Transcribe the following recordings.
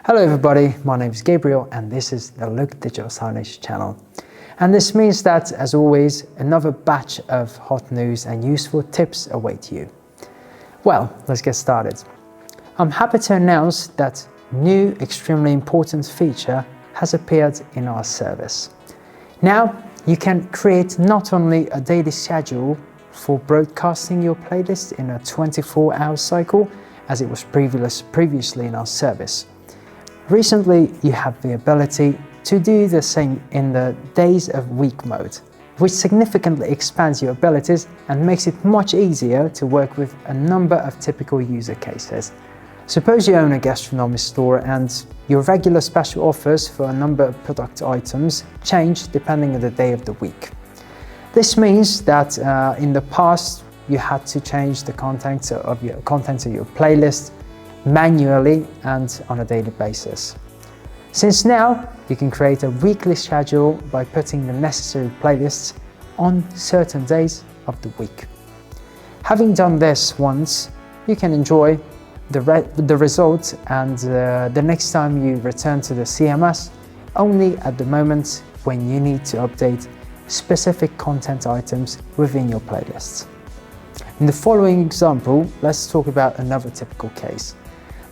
Hello everybody, my name is Gabriel and this is the Look Digital Signage channel. And this means that, as always, another batch of hot news and useful tips await you. Well, let's get started. I'm happy to announce that new extremely important feature has appeared in our service. Now you can create not only a daily schedule for broadcasting your playlist in a 24-hour cycle, as it was previously in our service. Recently, you have the ability to do the same in the days of week mode, which significantly expands your abilities and makes it much easier to work with a number of typical user cases. Suppose you own a gastronomy store and your regular special offers for a number of product items change depending on the day of the week. This means that in the past, you had to change the contents of your playlist manually and on a daily basis. Since now, you can create a weekly schedule by putting the necessary playlists on certain days of the week. Having done this once, you can enjoy the results and the next time you return to the CMS only at the moment when you need to update specific content items within your playlists. In the following example, let's talk about another typical case.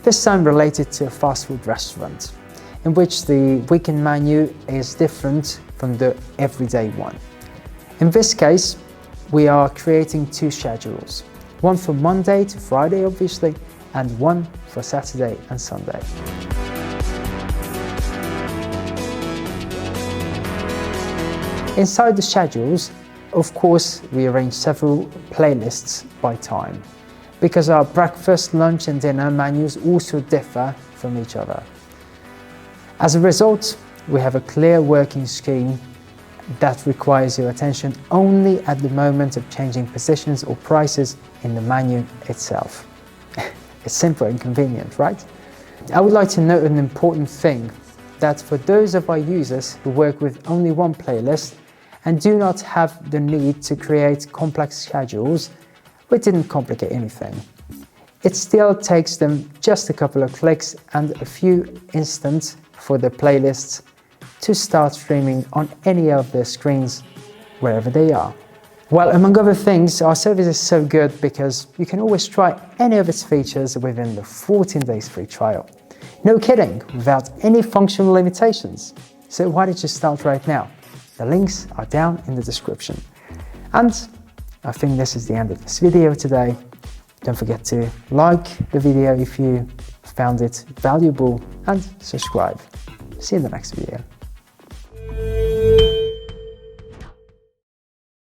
This time related to a fast food restaurant, in which the weekend menu is different from the everyday one. In this case, we are creating two schedules, one for Monday to Friday obviously, and one for Saturday and Sunday. Inside the schedules, of course, we arrange several playlists by time, because our breakfast, lunch and dinner menus also differ from each other. As a result, we have a clear working scheme that requires your attention only at the moment of changing positions or prices in the menu itself. It's simple and convenient, right? I would like to note an important thing, that for those of our users who work with only one playlist and do not have the need to create complex schedules, we didn't complicate anything. It still takes them just a couple of clicks and a few instants for the playlists to start streaming on any of their screens, wherever they are. Well, among other things, our service is so good because you can always try any of its features within the 14 days free trial. No kidding, without any functional limitations. So why don't you start right now? The links are down in the description. And I think this is the end of this video today. Don't forget to like the video if you found it valuable and subscribe. See you in the next video.